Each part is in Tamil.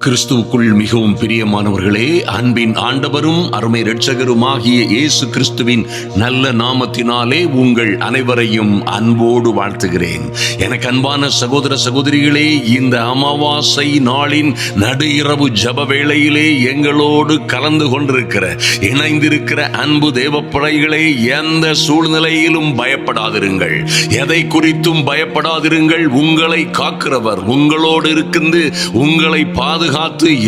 கிறிஸ்துவுக்குள் மிகவும் பிரியமானவர்களே, அன்பின் ஆண்டவரும் அருமை இரட்சகருமாகிய இயேசு கிறிஸ்துவின் நல்ல நாமத்தினாலே உங்கள் அனைவரையும் அன்போடு வாழ்த்துகிறேன். எனக்கு அன்பான சகோதர சகோதரிகளே, இந்த அமாவாசை நாளின் நடு இரவு ஜப வேளையிலே எங்களோடு கலந்து கொண்டிருக்கிற இணைந்திருக்கிற அன்பு தேவ பிள்ளைகளே, எந்த சூழ்நிலையிலும் பயப்படாதிருங்கள், எதை குறித்தும் பயப்படாதிருங்கள். உங்களை காக்கிறவர் உங்களோடு இருந்து உங்களை பாதுகாத்து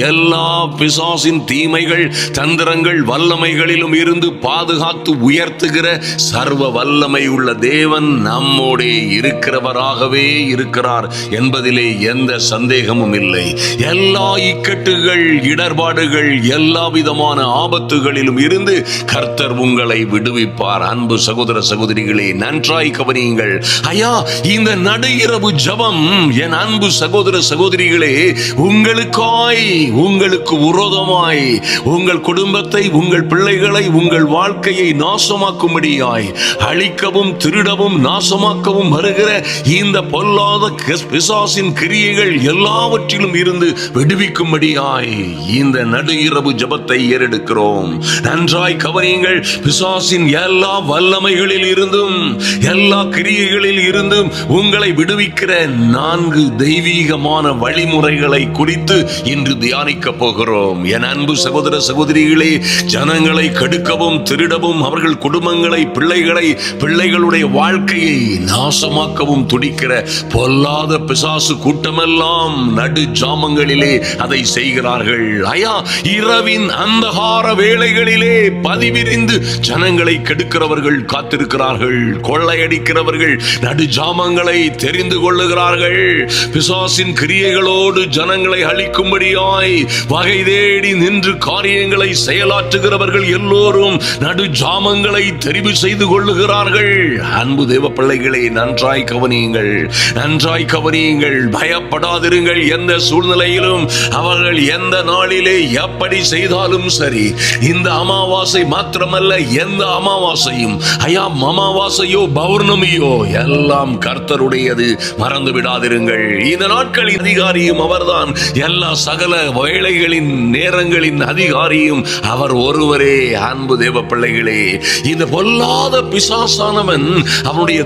எல்லா பிசாசின் தீமைகள் தந்திரங்கள் வல்லமைகளிலும் இருந்து பாதுகாத்து உயர்த்துகிற சர்வ வல்லமை உள்ள தேவன் நம்மோடே இருக்கிறவராகவே இருக்கிறார் என்பதிலே எந்த சந்தேகமும் இல்லை. எல்லா இக்கட்டுகள் இடர்பாடுகள் எல்லா விதமான ஆபத்துகளிலும் இருந்து கர்த்தர் உங்களை விடுவிப்பார். அன்பு சகோதர சகோதரிகளே, நன்றாய் கவனியுங்கள். ஐயா, இந்த நடு இரவு ஜபம் என் அன்பு சகோதர சகோதரிகளே, உங்களுக்கு விரோதமாய் உங்கள் குடும்பத்தை, உங்கள் பிள்ளைகளை, உங்கள் வாழ்க்கையை நாசமாக்கும்படியாய் அழிக்கவும் திருடவும் நாசமாக்கவும் வருகிற இந்த பொல்லாத பிசாசின் கிரியைகள் எல்லாவற்றிலும் இருந்து விடுவிக்கும்படியாய் இந்த நடு இரவு ஜபத்தை ஏறெடுக்கிறோம். நன்றாய் கவனியுங்கள். பிசாசின் எல்லா வல்லமைகளில் இருந்தும் எல்லா கிரியைகளில் இருந்தும் உங்களை விடுவிக்கிற 4 தெய்வீகமான வழிமுறைகளை குறித்து இன்று தியானிக்க போகிறோம். என் அன்பு சகோதர சகோதரிகளே, ஜனங்களை கெடுக்கவும் திருடவும் அவர்கள் குடும்பங்களை, பிள்ளைகளுடைய வாழ்க்கையை நாசமாக்கவும் துடிக்கிற பொல்லாத பிசாசு கூட்டமெல்லாம் நடு ஜாமங்களிலே அதை செய்கிறார்கள். ஐயா, இரவின் அந்தகார வேளைகளிலே பதிவிரிந்து ஜனங்களை கெடுக்கிறவர்கள் காத்திருக்கிறார்கள். கொள்ளையடிக்கிறவர்கள் நடு ஜாமங்களை தெரிந்து கொள்ளுகிறார்கள். பிசாசின் கிரியைகளோடு ஜனங்களை அழிக்கும்படியாய் வகை தேடி நின்று காரியங்களை செயலாற்றுகிறவர்கள் எல்லோரும் நடு ஜாமங்களை தெரிவு செய்து கொள்ளுகிறார்கள். அன்பு தேவ பிள்ளைகளை, நன்றாய் கவனியுங்கள், நன்றாய் கவனியுங்கள். பயப்படாதிருங்கள். எந்த சூழ்நிலையிலும் அவர்கள் எந்த நாளிலே எப்படி செய்தாலும் சரி, இந்த அமாவாசை மாத்திரமல்ல, எந்த அமாவாசையும், ஐயா, அமாவாசையோ பௌர்ணமியோ எல்லாம் கர்த்தருடையது, மறந்து விடாதிருங்கள். இந்த நாட்களின் அதிகாரியும் அவர்தான், எல்லா சகல வேளைகளின் நேரங்களின் அதிகாரியும் அவர் ஒருவரே. அன்பு தேவ பிள்ளைகளே, இந்த பொல்லாத பிசாசானவன் அவனுடைய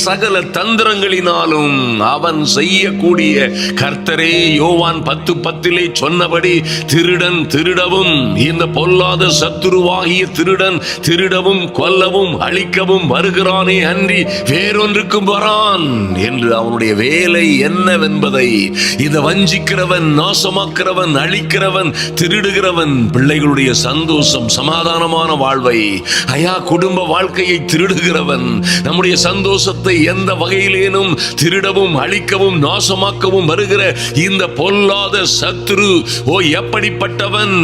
சகல தந்திரங்களினாலும் அவன் செய்யக்கூடிய கர்த்தரே யோவான் 10:10 சொன்னபடி திருடன் திருடவும், இந்த பொல்லாத சத்துருவாகிய திருடன் திருடவும் கொல்லவும் அழிக்கவும் வருகிறானே அன்றி வேறொன்றுக்கும் வரான் என்று அவனுடைய வேலை என்னவென்பதை, இந்த வஞ்சிக்கிறவன், நாசமாக்கிறவன், அழிக்கிறவன், திருடுகிறவன் பிள்ளைகளுடைய சந்தோஷம் சமாதானமான வாழ்வை, ஐயா, குடும்ப வாழ்க்கையை திருடுகிறவன், நம்முடைய சந்தோஷத்தை எந்த வகையிலேனும் திருடவும் அழிக்கவும் நாசமாக்கவும் வருகிற இந்த பொல்லாத சத்துரு எப்படிப்பட்டவன்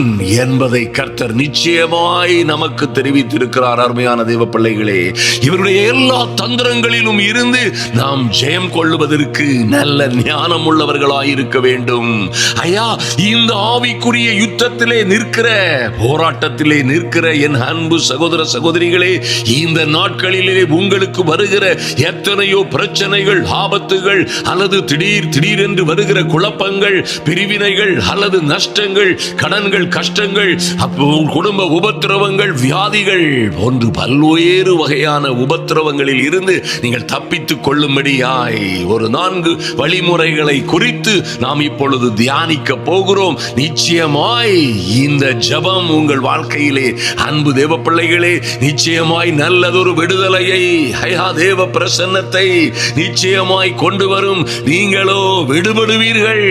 என்பதை கர்த்தர் நிச்சயமாய் நமக்கு தெரிவித்திருக்கிறார். அருமையான தேவ பிள்ளைகளே, இவருடைய எல்லா தந்திரங்களிலும் இருந்து நாம் ஜெயம் கொள்ளுவதற்கு நல்ல ஞானம் உள்ளவர்களாய் இருக்க வேண்டும். ஐயா, இந்த ஆவிக்குரிய யுத்தத்திலே நிற்கிற, போராட்டத்திலே நிற்கிற என் அன்பு சகோதர சகோதரிகளே, இந்த நாட்களிலே உங்களுக்கு வருகிற எத்தனையோ பிரச்சனைகள், ஆபத்துகள், அல்லது திடீர் என்று வருகிற குழப்பங்கள், பிரிவினைகள், அல்லது நஷ்டங்கள், கடன்கள், கஷ்டங்கள், குடும்ப உபத்திரவங்கள், வியாதிகள் போன்று பல்வேறு வகையான உபத்திரவங்களில் இருந்து நீங்கள் தப்பித்துக் கொள்ளும்படியாய் ஒரு 4 வழிமுறைகளை குறித்து நாம் இப்பொழுது தியானிக்க போகிறோம். நிச்சயமாய் இந்த ஜெபம் உங்கள் வாழ்க்கையிலே, அன்பு தேவ பிள்ளைகளே, நிச்சயமாய் நல்லதொரு விடுதலையை, ஐயா, தேவ பிரசன்னத்தை நிச்சயமாய் கொண்டு வரும். நீங்களோ விடுபடுவீர்கள்.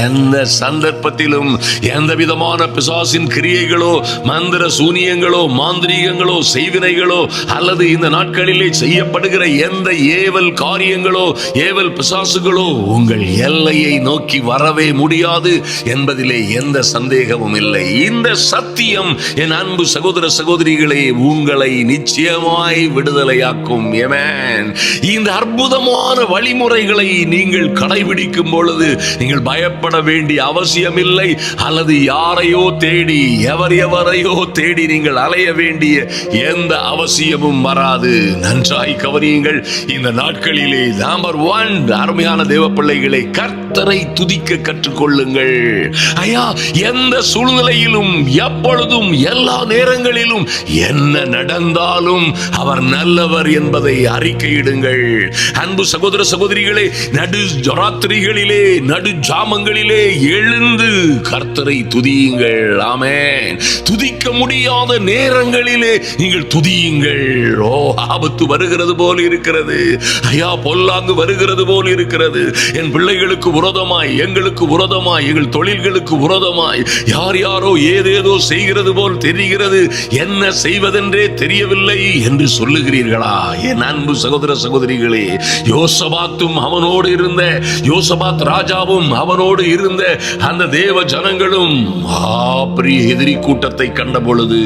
எந்த சந்தர்ப்பத்திலும் எந்த விதமான பிசாசின் கிரியைகளோ, மந்திர சூனியங்களோ, மாந்திரீகங்களோ, செய்வினைகளோ, அல்லது இந்த நாட்களிலே செய்யப்படுகிற எந்த ஏவல் காரியங்களோ, ஏவல் பிசாசுகளோ உங்கள் எல்லையை நோக்கி வரவே முடியாது என்பதிலே எந்த சந்தேகமும் இல்லை. இந்த சத்தியம் என் அன்பு சகோதர சகோதரிகளே உங்களை நிச்சயமாய் விடுதலையாக்கும். ஆமென். இந்த அற்புதமான வழிமுறைகளை நீங்கள் கடைபிடிக்கும் பொழுது நீங்கள் பயப்பட வேண்டிய அவசியம் இல்லை, அல்லது யாரையோ தேடி எவரையோ தேடி நீங்கள் அலைய வேண்டிய எந்த அவசியமும் வராது. நன்றாய் கவனியுங்கள். இந்த நாட்களிலே நம்பர் 1, அருமையான தேவ பிள்ளைகளை, கர்த்தரை துதிக்க கற்றுக்கொள்ளுங்கள். துதியுங்கள். ஐயா, எந்த சூழ்நிலையிலும் எப்பொழுதும் எல்லா நேரங்களிலும் என்ன நடந்தாலும் அவர் நல்லவர் என்பதை அறிக்கையிடுங்கள். அன்பு சகோதர சகோதரிகளே, நடு ராத்திரிகளிலே நடு ஜாமங்களிலே எழுந்து கர்த்தரை துதியுங்கள். ஆமென். துதிக்க முடியாத நேரங்களிலே நீங்கள் துதியுங்கள். ஓ, ஆபத்து வருகிறது போல் இருக்கிறது ஐயா, பொல்லாங்கு வருகிறது போல் இருக்கிறது, என் பிள்ளைகளுக்கு விரோதமாய், எங்களுக்கு விரோதமாய், எங்கள் தொழில்களுக்கு விரோதமாய் யார் யாரோ ஏதேதோ செய்கிறது போல் தெரிகிறது, என்ன செய்வதென்றே தெரியவில்லை என்று சொல்லுகிறீர்களா? என் அன்பு சகோதர சகோதரிகளே, யோசபாத்தும் அவனோடு இருந்த யோசபாத் ராஜாவும் அவனோடு இருந்த அந்த தேவ ஜனங்களும் மகாபிரிய எதிரி கூட்டத்தை கண்ட பொழுது,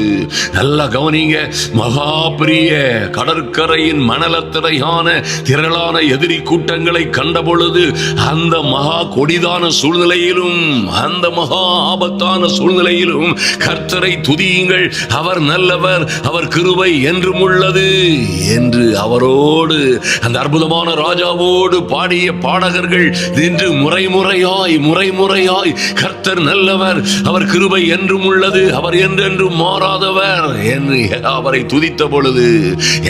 நல்லா கவனிங்க, மகாபிரிய கடற்கரையின் மணலத்திரையான திரளான எதிரி கூட்டங்களை கண்ட பொழுது, அந்த மகா கொடிதான சூழ்நிலையிலும், அந்த மகா ஆபத்தான சூழ்நிலையிலும் கர்த்தரை துதியுங்கள், அவர் நல்லவர், அவர் கிருபை என்றும் உள்ளது என்று அவரோடு அந்த அற்புதமான ராஜாவோடு பாடிய பாடகர்கள் இன்று முறைமுறையாய் கர்த்தர் நல்லவர், அவர் கிருபை என்றும் உள்ளது, அவர் என்றென்றும் மாறாதவர் என்று அவரை துதித்த பொழுது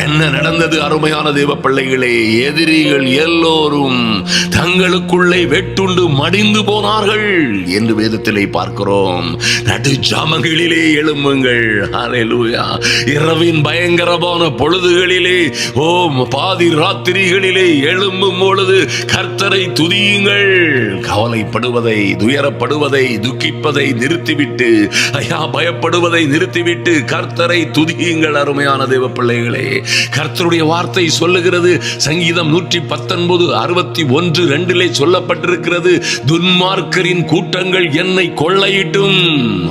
என்ன நடந்தது? அருமையான தேவ பிள்ளைகளே, எதிரிகள் எல்லோரும் தங்களுக்குள்ளே வெட்டுண்டு மடிந்து போனார்கள் என்று வேதத்திலே பார்க்கிறோம். நடு ஜாமங்களிலே எழும்புங்கள். ஹல்லேலூயா. இரவின் பயங்கரமான பொழுதுகளிலே, ஓ பாதி ராத்திரிகளிலே எழும்பும் பொழுது கர்த்தரை துதியுங்கள். கவலைப்படுவதை, துயரப்படுவதை, துக்கிப்பதை நிறுத்திவிட்டு, ஐயா, பயப்படுவதை நிறுத்திவிட்டு கர்த்தரை துதியுங்கள். அருமையான தேவ பிள்ளைகளே, கர்த்தருடைய வார்த்தை சொல்லுகிறது, சங்கீதம் 119:61-2 சொல்லப்பட்டிருக்கிறது, துன்மார்க்கரின் கூட்டங்கள் என்னை கொள்ளையிட்டும்,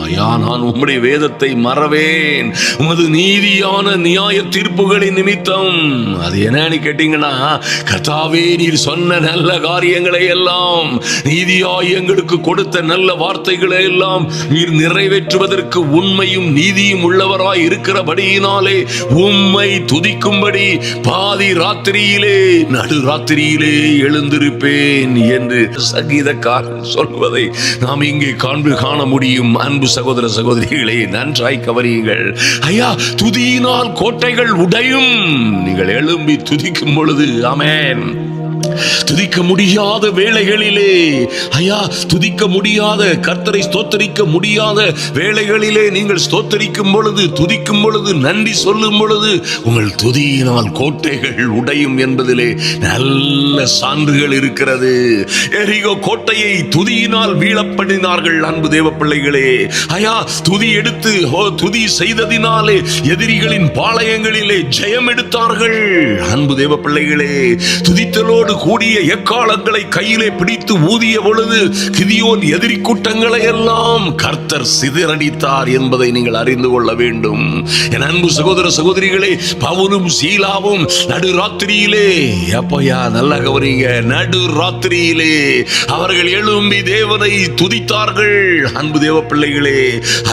ஐயா, நான் உம்முடைய வேதத்தை மறவேன், உமது நீதியான நியாய தீர்ப்புகளின் நிமித்தம். அது என்னன்னு கேட்டீங்கன்னா, கர்த்தாவே, நீர் சொன்ன நல்ல காரியங்களை எல்லாம், நீதியாய் எங்களுக்கு கொடுத்த நல்ல வார்த்தைகளை எல்லாம் நீர் நிறைவேற்றுவதற்கு உண்மையும் நீதியும் உள்ளவராய் இருக்கிறபடியினாலே உம்மை துதிக்கும்படி பாதி ராத்திரியிலே, நடு ராத்திரியிலே எழுந்திருப்பேன் என்று சங்கீதக்காரன் சொல்வதை நாம் இங்கே காண முடியும். அன்பு சகோதர சகோதரிகளே, நன்றாய் கவனியுங்கள். ஐயா, துதியினால் கோட்டைகள் உடையும். நீங்கள் எழும்பி துதிக்கும் பொழுது, ஆமென், துதிக்க முடியாத வேளைகளிலே, ஐயா, துதிக்க முடியாத, கர்த்தரை ஸ்தோத்தரிக்க முடியாத வேளைகளிலே நீங்கள் ஸ்தோத்தரிக்கும் பொழுது, துதிக்கும் பொழுது, நன்றி சொல்லும் பொழுது உங்கள் துதியினால் கோட்டைகள் உடையும் என்பதிலே நல்ல சான்றுகள் இருக்கிறது. எரிகோ கோட்டையை துதியினால் வீழப்படினார்கள். அன்பு தேவ பிள்ளைகளே, ஐயா, துதி எடுத்து, துதி செய்ததினாலே எதிரிகளின் பாளையங்களிலே ஜெயம் எடுத்தார்கள். அன்பு தேவ பிள்ளைகளே, துதித்தலோடு கூடிய எக்காலங்களை கையிலே பிடித்து ஊதிய பொழுது கிதியோன் எதிரி கூட்டங்களை எல்லாம் கர்த்தர் சிதறடித்தார் என்பதை நீங்கள் அறிந்து கொள்ள வேண்டும். என் அன்பு சகோதர சகோதரிகளே, பவுலும் சீலாவும் நடு ராத்திரியிலே, அப்பயா நல்ல கவனிங்க, நடு ராத்திரியிலே அவர்கள் எழும்பி தேவனை துதித்தார்கள். அன்பு தேவ பிள்ளைகளே,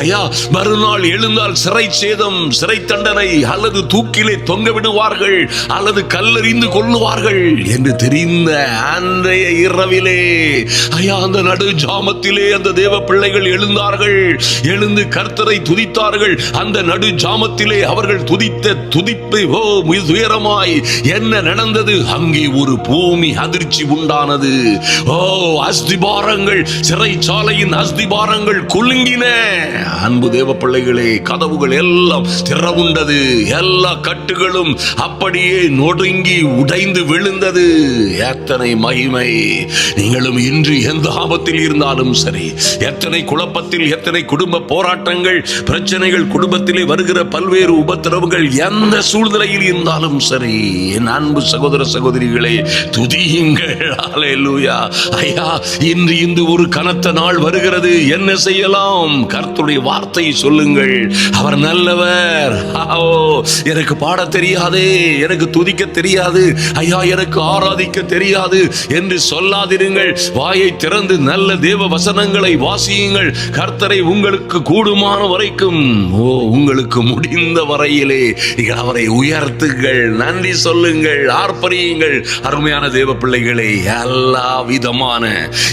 ஐயா, மறுநாள் எழுந்தால் சிறை சேதம், சிறை தண்டனை, அல்லது தூக்கிலே தொங்க விடுவார்கள், அல்லது கல்லெறிந்து கொள்ளுவார்கள் என்று தெரிந்த அன்றைய இரவிலே, ஐயா, அந்த நடு ஜாமத்திலே அந்த தேவ பிள்ளைகள் எழுந்தார்கள். எழுந்து கர்த்தரை துதித்தார்கள். அந்த நடு ஜாமத்திலே அவர்கள் துதித்த துதிப்பு, ஓ உயரமாய் என்ன நடந்தது? அங்கே ஒரு பூமி அதிர்ச்சி உண்டானது. ஓ, அஸ்திபாரங்கள், சிறைச்சாலையின் அஸ்திபாரங்கள் குலுங்கின. அன்பு தேவ பிள்ளைகளே, கதவுகள் எல்லாம் திறவுண்டது. எல்லா கட்டுகளும் அப்படியே நொடுங்கி உடைந்து விழுந்தது. எத்தனை மகிமை! நீங்களும் இன்று எந்த ஆபத்தில் இருந்தாலும் சரி, எத்தனை குழப்பத்தில், எத்தனை குடும்ப போராட்டங்கள், பிரச்சனைகள், குடும்பத்திலே வருகிற பல்வேறு உபத்திரவுகள், எந்த சூழ்நிலையில் இருந்தாலும் சரி, என் அன்பு சகோதர சகோதரிகளே, துதியுங்கள். ஹல்லேலூயா. ஐயா, இன்று இந்த ஒரு கனத்த நாள் வருகிறது. என்ன செய்யலாம்? கர்த்தருடைய வார்த்தை சொல்லுங்கள். அவர் நல்லவர். எனக்கு பாட தெரியாது, எனக்கு துதிக்க தெரியாது, ஐயா, எனக்கு ஆராதிக்க தெரியாது என்று சொல்லாதிருங்கள். வாயை திறந்து நல்ல தேவ வசனங்களை வாசியுங்கள். கர்த்தரை உங்களுக்கு கூடுமான வரைக்கும், உங்களுக்கு முடிந்த வரையிலே நீங்கள் அவரை உயர்த்துங்கள், நன்றி சொல்லுங்கள், ஆர்ப்பரியுங்கள். அருமையான தேவ பிள்ளைகளே, எல்லா விதமான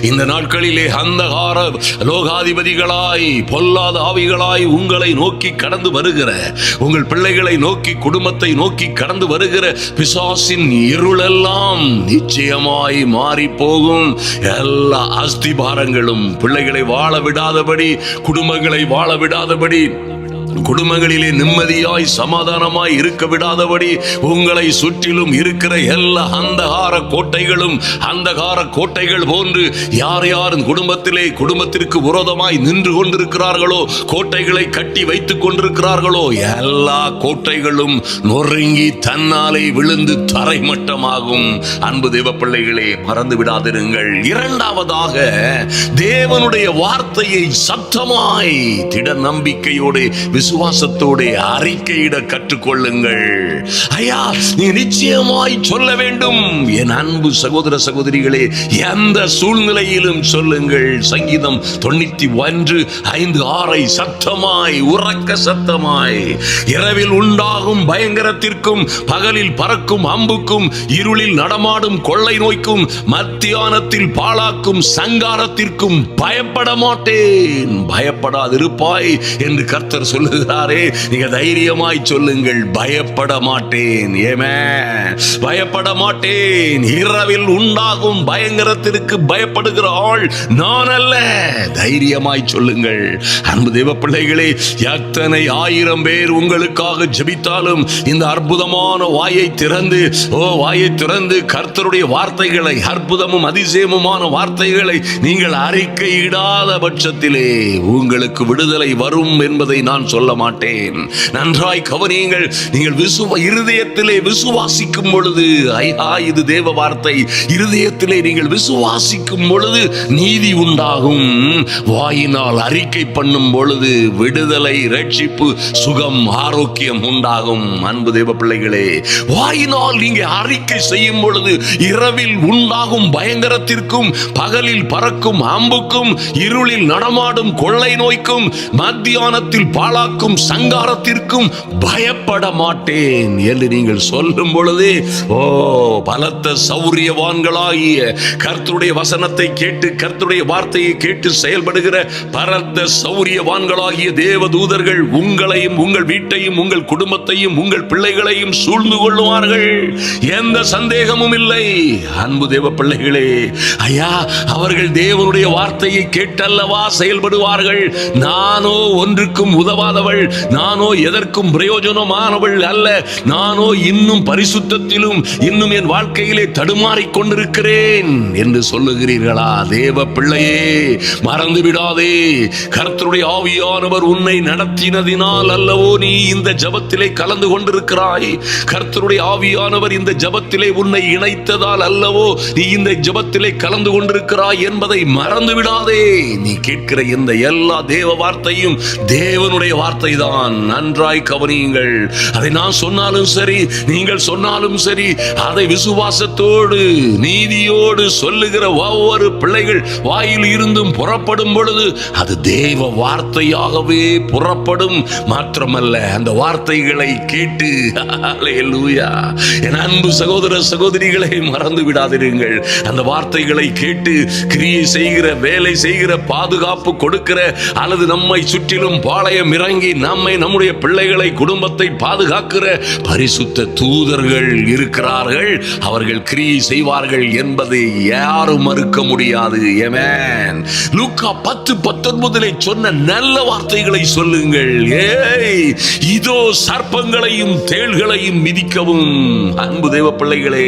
இந்த நாட்களிலே அந்தகார லோகாதிபதிகளாய் பொல்லாத ஆவிகளாய் உங்களை நோக்கி கடந்து வருகிற, உங்கள் பிள்ளைகளை நோக்கி, குடும்பத்தை நோக்கி கடந்து வருகிற பிசாசின் இருளெல்லாம் நிச்சயமாய் மாறி போகும். எல்லா அஸ்திபாரங்களும் பிள்ளைகளை வாழ விடாதபடி, குடும்பங்களை வாழ விடாதபடி, குடும்பங்களிலே நிம்மதியாய் சமாதானமாய் இருக்க விடாதபடி உங்களை சுற்றிலும் இருக்கிற எல்லா அந்தகார கோட்டைகளும், அந்தகார கோட்டைகள் போன்று யார் யார் குடும்பத்திற்கு விரோதமாய் நின்று கொண்டிருக்கிறார்களோ, கோட்டைகளை கட்டி வைத்துக் கொண்டிருக்கிறார்களோ, எல்லா கோட்டைகளும் நொறுங்கி தன்னாலே விழுந்து தரைமட்டமாகும். அன்பு தேவ பிள்ளைகளே, மறந்து விடாதிருங்கள். இரண்டாவதாக, தேவனுடைய வார்த்தையை சத்தமாய் திட நம்பிக்கையோடு விசுவாசத்தோடு அறிக்கையிட கற்றுக்கொள்ளுங்கள். ஐயா, நீ நிச்சயமாய் சொல்ல வேண்டும். என் அன்பு சகோதர சகோதரிகளே, எந்த சூழ்நிலையிலும் சொல்லுங்கள். சங்கீதம் 91:5-6 சத்தமாய், உறக்க சத்தமாய், இரவில் உண்டாகும் பயங்கரத்திற்கும், பகலில் பறக்கும் அம்புக்கும், இருளில் நடமாடும் கொள்ளை நோய்க்கும், மத்தியானத்தில் பாழாக்கும் சங்காரத்திற்கும் பயப்பட மாட்டேன். பயப்படாதிருப்பாய் என்று கர்த்தர் சொல்லுகிறாரே. நீங்க தைரியமாய் சொல்லுங்கள், பயப்பட மாட்டேன். ஆமென். பயப்பட மாட்டேன். இரவில் உண்டாகும் பயங்கரத்திற்கு பயப்படுகிற ஆள் நான் அல்ல. தைரியமாய் சொல்லுங்கள். அன்பு தேவ பிள்ளைகளே, எத்தனை 1000 பேர் உங்களுக்காக ஜெபித்தாலும் இந்த அற்புதமான வாயை திறந்து கர்த்தருடைய வார்த்தைகளை, அற்புதமும் அதிசயமுமான வார்த்தைகளை நீங்கள் அறிக்கையிடாத பட்சத்திலே உங்களுக்கு விடுதலை வரும் என்பதை நான் சொல்ல மாட்டேன். நன்றாய் கவனியுங்கள். நீங்கள் இருதயத்திலே விசுவாசிக்கும் பொழுது, ஐயா, இது தேவ வார்த்தை, இருதயத்திலே நீங்கள் விசுவாசிக்கும் பொழுது நீதி உண்டாகும். வாயினால் அறிக்கை பண்ணும் பொழுது விடுதலை, ரட்சிப்பு, சுகம், ஆரோக்கியம் உண்டாகும். அன்பு தேவ பிள்ளைகளே, வாயினால் நீங்க அறிக்கை செய்யும் பொழுது இரவில் உண்டாகும் பயங்கரத்திற்கும், பகலில் பறக்கும் அம்புக்கும், இருளில் நடமாடும் கொள்ளை நோய்க்கும், மத்தியானத்தில் பாழாக்கும் சங்காரத்திற்கும் பயப்பட மாட்டேன் என்று நீங்கள் சொல்லும் பொழுது, பலத்த சௌரியவான்களாகிய கர்த்தருடைய வசனத்தை கேட்டு, கர்த்தருடைய வார்த்தையை கேட்டு செயல்படுகிற பலத்த சௌரியவான்களாகிய தேவ தூதர்கள் உங்களையும், உங்கள் வீட்டையும், உங்கள் குடும்பத்தையும், உங்கள் பிள்ளைகளையும் சூழ்ந்து கொள்ளுவார்கள். எந்த சந்தேகமும் இல்லை. அன்பு தேவ பிள்ளைகளே, ஐயா, அவர்கள் தேவனுடைய வார்த்தையை கேட்டல்லவா செயல்படுவார்கள். நானோ ஒன்றுக்கும் உதவாதவள், நானோ எதற்கும் பிரயோஜனமானவள் அல்ல, நானோ இன்னும் பரிசுத்தத்திலும் இன்னும் என் வாழ்க்கையிலே தடுமாறிக் கொண்டிருக்கிறேன் என்று சொல்லுகிறீர்களா? தேவ பிள்ளையே, மறந்து விடாதே. கர்த்தருடைய ஆவியானவர் உன்னை நடத்தினதினால் அல்லவோ நீ இந்த ஜெபத்திலே கலந்து கொண்டிருக்கிறாய். கர்த்தருடைய ஆவியானவர் இந்த ஜெபத்திலே உன்னை இணைத்ததால் அல்லவோ நீ இந்த ஜெபத்திலே கலந்து கொண்டிருக்கிறாய் என்பதை மறந்து விடாதே. நீ கேட்கிற இந்த எல்லா தேவ வார்த்தையும் தேவனுடைய வார்த்தை தான். நன்றாய் கவனியுங்கள். அதை நான் சொன்னாலும் சரி, நீங்கள் சொன்னாலும் சரி, அதை விசுவாசத்தோடு, நீதியோடு சொல்லுகிற ஒவ்வொரு பிள்ளைகள் வாயில் இருந்தும் புறப்படும் பொழுது அது தேவ வார்த்தையாகவே புறப்படும். மாத்திரமல்ல, அந்த வார்த்தைகளை கேட்டு, அல்லேலூயா, என் அன்பு சகோதர சகோதரிகளை மறந்து விடாதிருங்கள். அந்த வார்த்தைகளை கேட்டு கிரியை செய்கிற, வேலை செய்கிற, பாதுகாப்பு கொடுக்கிற, அல்லது நம்மை சுற்றிலும் பாளையம் இறங்கி நம்மை, நம்முடைய பிள்ளைகளை, குடும்பத்தை பாதுகாக்கிற பரிசுத்த தூதர்கள் இருக்கிறார்கள். அவர்கள் கிரியை செய்வார்கள் என்பதை யாரும் மறுக்க முடியாது. ஆமென். லூக்கா 10:19 சொன்ன நல்ல வார்த்தைகளை சொல்லுங்கள். இதோ சர்ப்பங்களையும் தேள்களையும் மிதிக்கவும். அன்பு தேவ பிள்ளைகளே,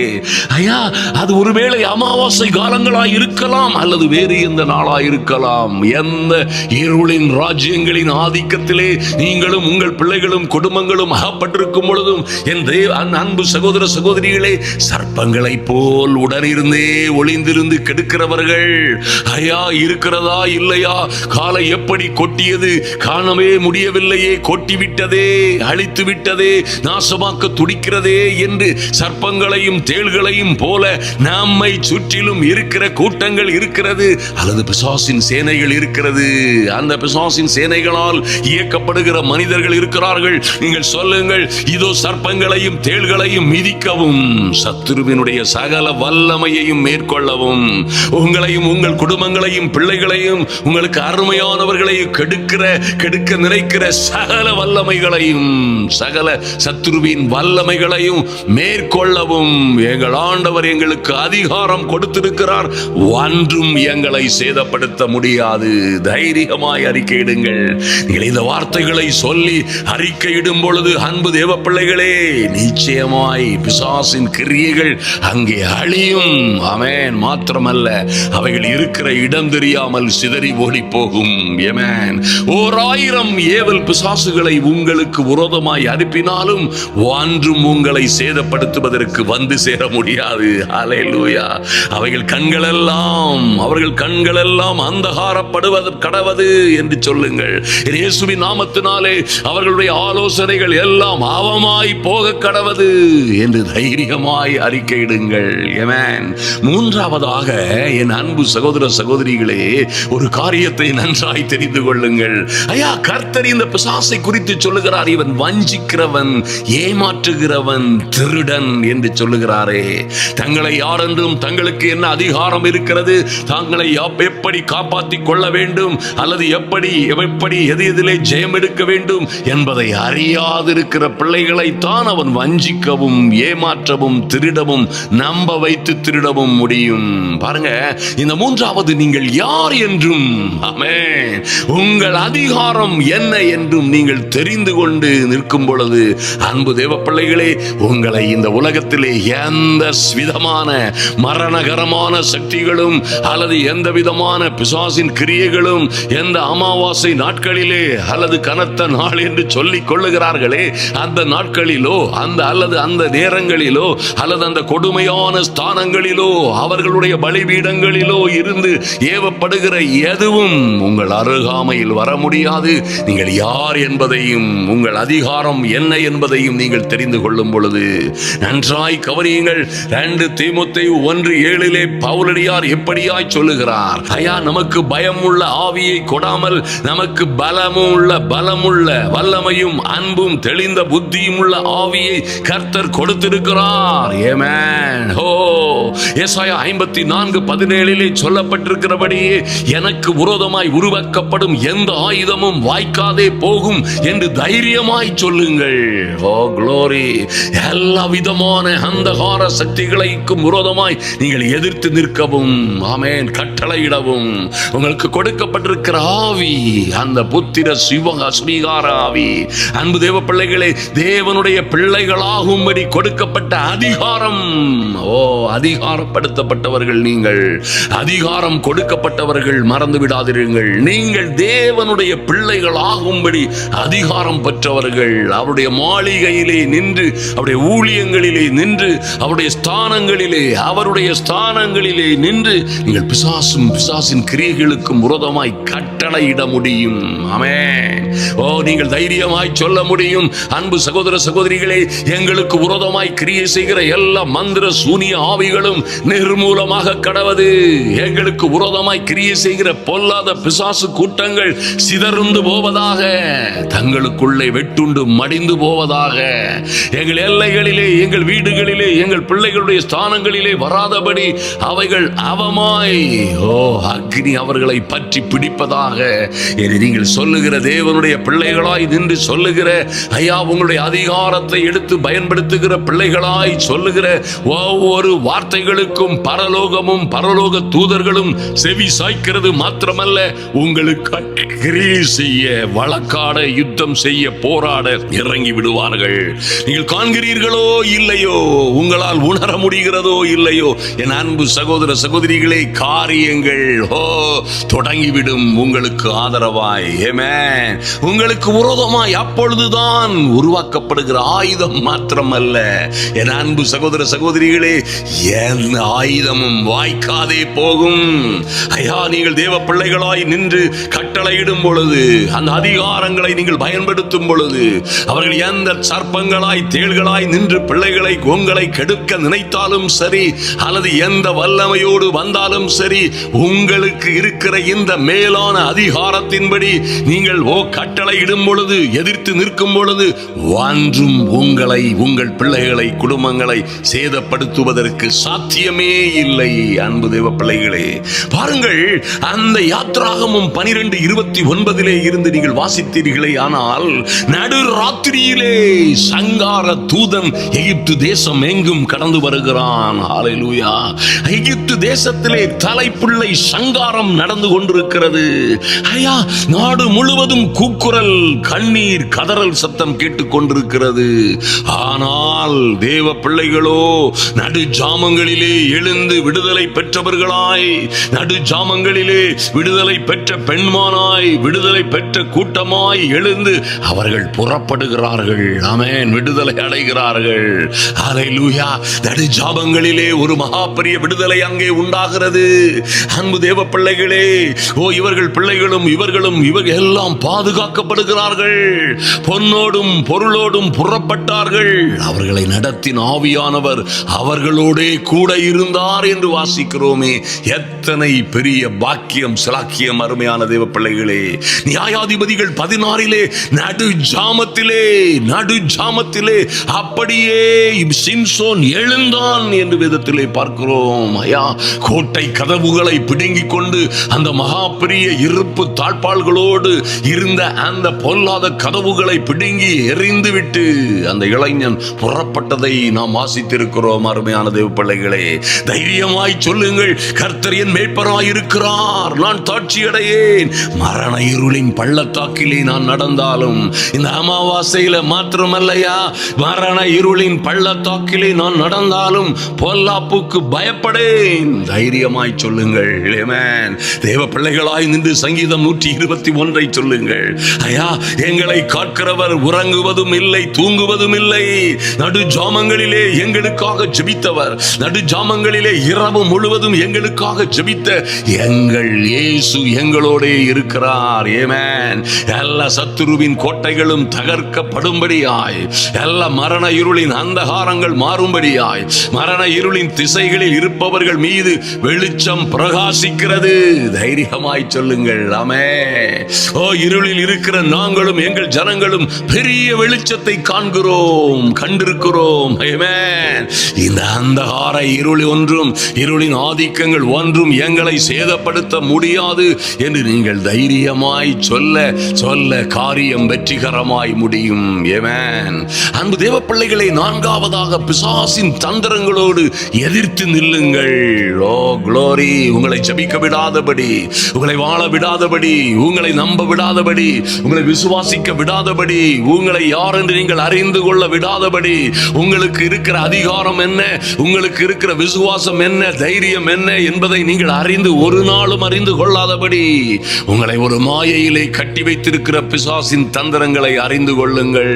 ஐயா, அது ஒருவேளை அமாவாசை காலங்களாய் இருக்கலாம், அல்லது வேறு எந்த நாளாய் இருக்கலாம். எந்த இருளின் ராஜ்யங்களின் ஆதிக்கத்திலே நீங்களும் உங்கள் பிள்ளைகளும் குடும்பங்களும் அகப்பட்டிருக்கும் பொழுதும் என் அன்பு சகோதர சகோதரிகளே, சர்ப்பங்களை போல் உடனிருந்தே ஒளிந்திருந்து கெடுக்கிறவர்கள் ஐயா இருக்கிறதா இல்லையா, காலை எப்படி கொட்டியது காணவே முடியவில்லையே, கொட்டிவிட்டதே, அழித்து விட்டதே, நாசமாக்க துடிக்கிறதே என்று சர்ப்பங்களையும் தேள்களையும் போல நம்மை சுற்றிலும் இருக்கிற கூட்டங்கள் இருக்கிறது, அல்லது பிசாசின் சேனைகள் இருக்கிறது. அந்த பிசாசின் சேனைகளால் இயக்கப்படுகிற மனிதர்கள் இருக்கிறார்கள். நீங்கள் சொல்லுங்கள், இதோ சர்ப்பங்களையும் தேள்களையும் மிதிக்கவும், சத்துருவினுடைய சகல வல்லமையையும் மேற்கொள்ளவும், உங்களையும் உங்கள் குடும்பங்களையும் பிள்ளைகளையும் உங்களுக்கு அருமையானவர்களையும் கெடுக்க நினைக்கிற சகல வல்லமைகளையும், சகல சத்துருவின் வல்லமைகளையும் மேற்கொள்ளவும் எங்கள் ஆண்டவர் எங்களுக்கு அதிகாரம் கொடுத்திருக்கிறார். ஒன்றும் எங்களை சேதப்படுத்த முடியாது. தைரியமாய் அறிக்கையிடுங்கள். நீங்கள் இந்த வார்த்தைகளை சொல்லி அறிக்கையிடும் பொழுது அன்பு தேவ பிள்ளைகளே, நிச்சயமாய் பிசாசின் கிரியைகள் அங்கே அழியும். ஆமென். மாத்திரமல்ல, அவைகள் இருக்கிற இடம் தெரியாமல் சிதறி ஓடி போகும். ஆமென். 1000 ஏவல் பிசாசுகளை உங்களுக்கு விரோதமாய் அனுப்பினாலும் ஒன்றும் உங்களை சேதப்படுத்துவதற்கு வந்து சேர முடியாது. ஹல்லேலூயா. அவர்கள் கண்களெல்லாம் அந்தகாரப்படுவது கடவது என்று சொல்லுங்கள். இயேசுவின் நாமத்தினாலே அவர்களுடைய ஆலோசனைகள் எல்லாம் அவமாய் போக கடவது என்று தைரியமாய் அறிக்கையிடுங்கள். ஆமென். மூன்றாவதாக என் அன்பு சகோதர சகோதரிகளே, ஒரு காரியத்தை நன்றாய் தெரிந்து கொள்ளுங்கள். ஐயா, கர்த்தர் இந்த பிசாசை குறித்து சொல்லுகிறார், இவன் வஞ்சிக்கிறவன், ஏமாற்றுகிறவன், திருடன் என்று சொல்லுகிறாரே. தங்களை யாரென்றும் தங்களுக்கு என்ன அதிகாரம் இருக்கிறது, தங்களை எப்படி காப்பாற்றிக் கொள்ள வேண்டும், அல்லது எப்படி எதிலே ஜெயம் எடுக்க வேண்டும் என்பதை அறியாதிருக்கிற பிள்ளைகளை தான் அவன் வஞ்சிக்கவும் ஏமாற்றவும் திருடவும் நம்ப வைத்து திருடவும் முடியும். பாருங்க, இந்த மூன்றாவது நீங்கள் யார் என்றும் ஆமென் உங்கள் அதிகாரம் என்ன என்றும் நீங்கள் தெரிந்து கொண்டு நிற்கும் பொழுது அன்பு தேவ பிள்ளைகளே, உங்களை இந்த உலகத்திலே எந்த விதமான மரணகரமான சக்திகளும் அல்லது எந்த விதமான பிசாசின் கிரியைகளும், எந்த அமாவாசை நாட்களிலே அல்லது கனத்த நாள் என்று சொல்லிக் கொள்ளுகிறார்களே, அந்த நாட்களிலோ அல்லது அந்த நேரங்களிலோ அல்லது அந்த கொடுமையான ஸ்தானங்களிலோ அவர்களுடைய பலிபீடங்களிலோ இருந்து ஏவப்படுகிற எதுவும் உங்கள் அருகாமையில் வர முடியாது. நீங்கள் யார் என்பதையும் உங்கள் அதிகாரம் என்ன என்பதையும் நீங்கள் தெரிந்து கொள்ளும் பொழுது நன்றாய் கவனியுங்கள். 2 தீமோத்தேயு 1:7 பவுலடியார் எப்படியாய் சொல்லுகிறார், ஐயா, நமக்கு பயமுள்ள ஆவியை கொடாமல் நமக்கு பலமுள்ள வல்லமையும் அன்பும் தெளிந்த புத்தியும் உள்ள ஆவியை கர்த்தர் கொடுத்திருக்கிறார். ஆமென். ஏசாயா 54:17 சொல்லப்பட்டிருக்கிறபடியே எனக்கு விரோதமாய் உருவாக்கப்படும் எந்த ஆயுதமும் வாய்க்காதே போகும் என்று தைரியமாய் சொல்லுங்கள். ஓ க்ளோரி. எல்லா விதமான அந்தகார சக்திகளுக்கும் விரோதமாய் நீங்கள் எதிர்த்து நிற்கவும், ஆமென், கட்டளையிடவும் உங்களுக்கு கொடுக்கப்பட்டிருக்கிற ஆவி அந்த புத்திர ஸ்வீகார ஆவி. அன்பு தேவ பிள்ளைகளே, தேவனுடைய பிள்ளைகளாகும்படி கொடுக்கப்பட்ட அதிகாரம். அதிகாரப்படுத்தப்பட்டவர்கள் நீங்கள், அதிகாரம் கொடுக்கப்பட்டவர்கள், மறந்து விடாதீர்கள். நீங்கள் தேவனுடைய பிள்ளைகளாகும்படி அதிகாரம் பெற்றவர்கள். அவருடைய மாளிகையிலே நின்று, அவருடைய ஊழியங்களிலே நின்று, அவருடைய ஸ்தானங்களிலே நின்று நீங்கள் பிசாசின் கிரியைகளுக்கும் விரோதமாய் கட்டளையிட முடியும். ஆமென். நீங்கள் தைரியமாய் சொல்ல முடியும், அன்பு சகோதர சகோதரிகளே, எங்களுக்கு விரோதமாய் கிரியை செய்கிற எல்லா மந்திர சூனிய ஆவிகளும் நிர்மூலமாக கடவது. எங்களுக்கு விரோதமாய் கிரியை செய்கிற பொல்லாத பிசாசு கூட்டங்கள் சிதறுண்டு போவதாக, தங்களுக்குள்ளே வெட்டுண்டு மடிந்து போவதாக. எங்கள் எல்லைகளிலே, எங்கள் வீடுகளிலே, எங்கள் பிள்ளைகளுடைய ஸ்தானங்களிலே வராதபடி அவைகள் அவமாய் அக்னி அவர்களை பற்றி பிடிப்பதாக என்று நீங்கள் சொல்லுகிற தேவனுடைய பிள்ளைகளாய் நின்று சொல்லுகிற, ஐயா, உங்களுடைய அதிகாரத்தை எடுத்து பயன்படுத்துகிற பிள்ளைகளாய் சொல்லுகிற ஒவ்வொரு வார்த்தைகளுக்கும் பரலோகமும் பரலோக தூதர்களும் செவி சாய்க்கிறது மாத்திரமல்ல, உங்களுக்கு கிரியை செய்ய, வழக்காட, யுத்தம் செய்ய, போராட இறங்கி விடுவார்கள். நீங்கள் காண்கிறீர்களோ இல்லையோ, உங்களால் உணர முடிகிறதோ இல்லையோ, என் அன்பு சகோதர சகோதரிகளே, காரியங்கள் தொடங்கிவிடும் உங்களுக்கு ஆதரவாய். ஆமென். உங்களுக்கு விரோதமாய் அப்பொழுதுதான் உருவாக்கப்படுகிற ஆயுதம் மாத்திரமல்ல, என் அன்பு சகோதர சகோதரிகளே, எந்த ஆயுதமும் வாய்க்காதே போகும். ஐயா, நீங்கள் தேவ பிள்ளைகளாய் நின்று கட்டளையிடும் பொழுது, அந்த அதிகாரங்களை நீங்கள் பயன்படுத்தும் பொழுது, அவர்கள் எந்த சர்ப்பங்களாய் தேள்களாய் நின்று பிள்ளைகளை உங்களை கெடுக்க நினைத்தாலும் சரி, அல்லது எந்த வல்லமையோடு வந்தாலும் சரி, உங்களுக்கு இருக்கிற இந்த மேலான அதிகாரத்தின்படி நீங்கள் கட்டளை இடும் பொழுது, எதிர்த்து நிற்கும் பொழுது, ஒன்றும் உங்களை, உங்கள் பிள்ளைகளை, குடும்பங்களை சேதப்படுத்துவதற்கு சாத்தியமே இல்லை. அன்பு தேவ பிள்ளைகளே, பாருங்கள், அந்த யாத்ராகமம் 12:29 இருந்து நீங்கள் வாசித்தீர்களே ஆனால், நடு ராத்திரியிலே சங்கார தூதன் எகிப்து தேசம் எங்கும் கடந்து வருகிறான். ஹல்லேலூயா. எகிப்து தேசத்திலே தலைப்பிள்ளை சங்காரம் நடந்து கொண்டிருக்கிறது. ஐயா, நாடு முழுவதும் கூக்குரல், கண்ணீர், கதறல் சத்தம் கேட்டுக் கொண்டிருக்கிறது. ஆனால் தேவ பிள்ளைகளோ நடு ஜாமங்களிலே எழுந்து விடுதலை பெற்றவர்களாய், நடு ஜாமங்களிலே விடுதலை பெற்ற பெண்மானாய், விடுதலை பெற்ற கூட்டமாய் எழுந்து அவர்கள் புறப்படுகிறார்கள். ஆமென். விடுதலை அடைகிறார்கள். ஹல்லேலூயா. நடு ஜாமங்களிலே ஒரு மகா பெரிய விடுதலை அங்கே உண்டாகிறது. அன்பு தேவ பிள்ளைகளே, இவர்கள் பிள்ளைகளும் இவர்கள் எல்லாம் பாதுகாக்கப்படுகிறார்கள். பொன்னோடும் பொருளோடும் புறப்பட்டார்கள். அவர்களை நடத்தின ஆவியானவர் அவர்களோடே கூட இருந்தார் என்று வாசிக்கிறோமே. எத்தனை பெரிய பாக்கியம், சிலாக்கியம், அருமையான தேவ பிள்ளைகளே. நியாயாதிபதிகள் 16 நடு ஜாமத்திலே அப்படியே சிம்சோன் எழுந்தான் என்று வேதத்திலே பார்க்கிறோம். ஐயா, கோட்டை கதவுகளை பிடுங்கிக் கொண்டு அந்த மகா பெரிய இருப்பு தாழ்பாள்களோடு இருந்த அந்த பொல்லாத கதவுகளை பிடுங்கி எறிந்து விட்டு அந்த இளைஞன் புறப்பட்டதை நாம் வாசித்திருக்கிறோம். அருமையான தேவ பிள்ளைகளே, தைரியமாய் சொல்லுங்கள், கர்த்தர் என் மேய்ப்பராய் இருக்கிறார், நான் தாட்சியடையேன். மரண இருளின் பள்ளத்தாக்கிலே நான் நடந்தாலும், இந்த அமாவாசையில மாத்திரமல்லையா, மரண இருளின் பள்ளத்தாக்கிலே நான் நடந்தாலும் பொல்லாப்புக்கு பயப்படேன். தைரியமாய் சொல்லுங்கள். ஆமென். தேவ பிள்ளைகளாய் நின்று சங்கீதம் 121 சொல்லுங்கள். ஐயா, எங்களை காக்கிறவர் உறங்குவதும் இல்லை, தூங்குவதும் இல்லை. நடு ஜாமங்களிலே எங்களுக்காக ஜெபித்தவர், நடு ஜாமங்களிலே இரவு முழுவதும் எங்களுக்காக ஜெபித்த எங்கள் இயேசு எங்களோடே இருக்கிறார். ஆமென். எல்லா சத்துருவின் கோட்டைகளும் தகர்க்கப்படும்படியாய், எல்லா மரண இருளின் அந்தகாரங்கள் மாறும்படியாய், மரண இருளின் திசைகளில் இருப்பவர்கள் மீது வெளிச்சம் பிரகாசிக்கிறது. தைரியமாய் சொல்லுங்கள். ஆமென். இருளில் இருக்கிற நாங்களும் எங்கள் ஜனங்களும் பெரிய வெளிச்சத்தை காண்கிறோம், கண்டிருக்கிறோம். ஆமென். இந்த அந்தகார இருளின் ஆதிக்கங்கள் ஒன்றும் எங்களை சேதப்படுத்த முடியாது என்று நீங்கள் தைரியமாய் சொல்ல காரியம் வெற்றிகரமாய் முடியும். ஆமென். அன்பு தேவ பிள்ளைகளை, 4வதாக பிசாசின் தந்திரங்களோடு எதிர்த்து நில்லுங்கள். ஓ குளோரி. உங்களை ஜெபிக்க விடாதபடி, உங்களை வாழ விடாதபடி, உங்களை நம்ப விடாதபடி, உங்களை விசுவாசிக்க விடாதபடி, உங்களை யார் என்று நீங்கள் அறிந்து கொள்ள விடாதபடி, உங்களுக்கு இருக்கிற அதிகாரம் என்ன, உங்களுக்கு இருக்கிற விசுவாசம் என்ன, தைரியம் என்ன என்பதை நீங்கள் ஒரு நாளும் அறிந்து கொள்ளாதபடி, உங்களை ஒரு மாயையிலே கட்டி வைத்திருக்கிற பிசாசின் தந்திரங்களை அறிந்து கொள்ளுங்கள்.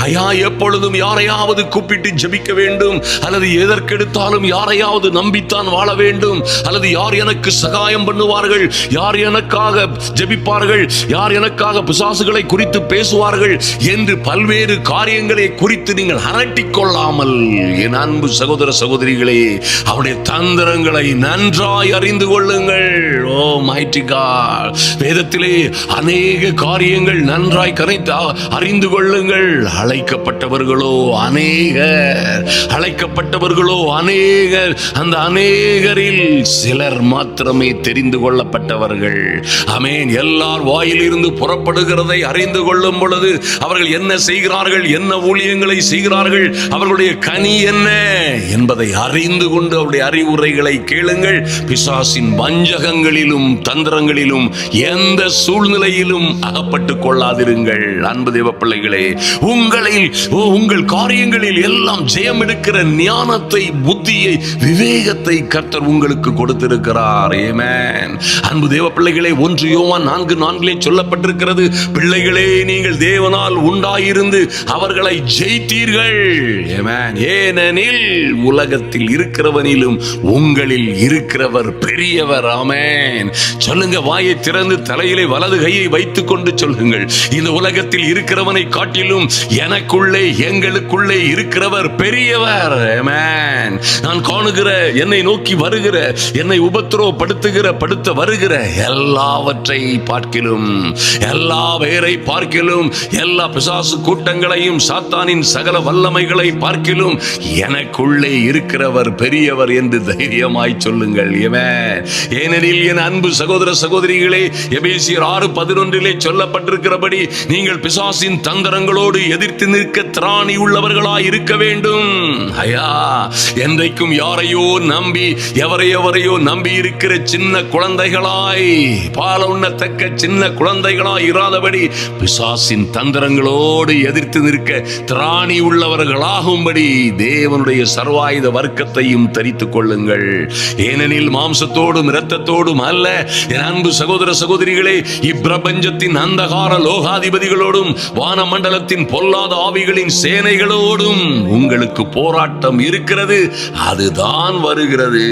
ஐயா, எப்பொழுதும் யாரையாவது கூப்பிட்டு ஜெபிக்க வேண்டும், அல்லது எதற்கெடுத்தாலும் யாரையாவது நம்பித்தான் வாழ வேண்டும், அல்லது யார் எனக்கு சகாயம் பண்ணுவார்கள், யார் எனக்காக ஜெபிப்பார்கள், யார் எனக்காக பிசாசுகளை குறித்து பேசுவார்கள் என்று பல்வேறு காரியங்களை குறித்து நீங்கள் அரட்டிக் கொள்ளாமல், என் அன்பு சகோதர சகோதரிகளே, அவருடைய தந்திரங்களை நன்றாய் அறிந்து கொள்ளுங்கள். O mighty God. வேதத்திலே அநேக காரியங்கள் நன்றாய் அறிந்து கொள்ளுங்கள். அழைக்கப்பட்டவர்களோ அநேகர், அந்த அநேகரில் சிலர் மாத்திரமே தெரிந்து கொள்ளப்பட்டவர்கள். ஆமென். எல்லார் வாயிலிருந்து புறப்படுகிறதை அறிந்து கொள்ளும் பொழுது அவர்கள் என்ன செய்கிறார்கள், என்ன ஊழியங்களை செய்கிறார்கள், அவர்களுடைய கனி என்ன என்பதை அறிந்து கொண்டு அவருடைய அறிவுரைகளை கேளுங்கள். பிசாசின் வஞ்சகங்களிலும் தந்திரங்களிலும் எந்த சூழ்நிலையிலும் அகப்பட்டுக் கொள்ளாதிருங்கள். அன்பு தேவ பிள்ளைகளே, உங்கள் காரியங்களில் எல்லாம் ஜெயம் எடுக்கிற ஞானத்தை, புத்தியை, விவேகத்தை கர்த்தர் உங்களுக்கு கொடுத்திருக்கிறார். ஆமென். அன்பு தேவ பிள்ளைகளே, 1 யோவான் 4:4 சொல்லப்பட்டிருக்கிறது, சொல்லப்பட்டிருக்கிறது, பிள்ளைகளே நீங்கள் தேவனால் உண்டாயிருந்து அவர்களை ஜெயித்தீர்கள். ஏனெனில் உலகத்தில் இருக்கிறவனிலும் உங்களில் இருக்கிறவர் பெரியவர். ஆமென். சொல்லுங்க, வாயை திறந்து தலையிலே வலது கையை வைத்துக் கொண்டு சொல்லுங்கள், இந்த உலகத்தில் இருக்கிறவனை காட்டிலும் எனக்குள்ளே எங்களுக்குள்ளே இருக்கிறவர் பெரியவர். ஆமென். நான் காணுகிற, என்னை நோக்கி வருகிற, என்னை படுத்த வருகிற எல்லாவற்றை பார்க்கிலும், எல்லா பேரை பார்க்கிலும், எல்லா பிசாசு கூட்டங்களையும் சாத்தானின் சகல வல்லமைகளை பார்க்கிலும் எனக்குள்ளே இருக்கிறவர் பெரியவர் என்று தைரியமாய் சொல்லுங்கள். ஏனெனில் என் அன்பு சகோதர சகோதரிகளே, எபேசியர் 6:11 சொல்லப்பட்டிருக்கிறபடி நீங்கள் பிசாசின் தந்திரங்களோடு எதிர்த்து நிற்க திராணி உள்ளவர்களாய் இருக்க வேண்டும். ஐயா, என்றைக்கும் யாரையோ நம்பி எவரையோ நம்பி இருக்கிற சின்ன குழந்தைகளாய், பால உண்ணத்தக்க சின்ன குழந்தைகளாய் இராதபடி பிசாசின் தந்திரங்களோடு எதிர்த்து நிற்க திராணி உள்ளவர்களாகும்படி தேவனுடைய சர்வாயுத வர்க்கத்தையும் தரித்துக் கொள்ளுங்கள். ஏனெனில் மாம்சத்தோடும் இரத்தத்தோடும் அல்ல என் அன்பு சகோதர சகோதரிகளே, இப்பிரபஞ்சத்தின் அந்தகார லோகாதிபதிகளோடும் வானமண்டலத்தின் பொல்லாத ஆவிகளின் சேனைகளோடும் உங்களுக்கு போராட்டம் இருக்கிறது. அதுதான் வருகிறது.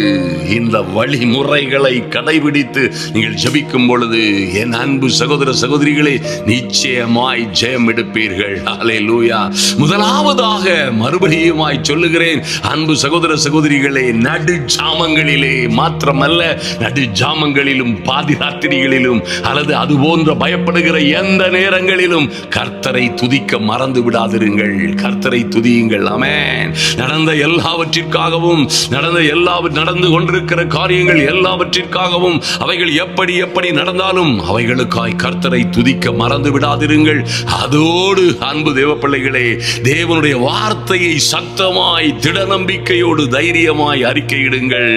இந்த வழிமுறைகளை கடைபிடித்து நீங்கள் ஜெபிக்கும் பொழுது என் அன்பு சகோதர சகோதரிகளே, நிச்சயமாய் ஜெயம் எடுப்பீர்கள். ஹல்லேலூயா. முதலாவதாக மறுபடியுமாய் சொல்லுகிறேன், அன்பு சகோதர சகோதரிகளே, நடு ஜாமங்களிலே மாத்திரமல்ல, நடு ஜாமங்களிலும் பாதிராத்திரிகளிலும் அல்லது அது போன்ற பயப்படுகிற எந்த நேரங்களிலும் கர்த்தரை துதிக்க மறந்து விடாதிருங்கள். கர்த்தரை துதியுங்கள். ஆமென். நடந்த எல்லாவற்றிற்காகவும், நடந்து கொண்டிருக்கிற காரியங்கள் எல்லாவற்றிற்காகவும், அவைகள் எப்படி நடந்தாலும் அவைகளுக்காய் கர்த்தரை துதிக்க மறந்து விடாதிருங்கள். அதோடு அன்பு தேவ பிள்ளைகளே, தேவனுடைய வார்த்தையை சத்தமாய் திட நம்பிக்கையோடு தைரியமாய் அறிக்கையிடுங்கள்.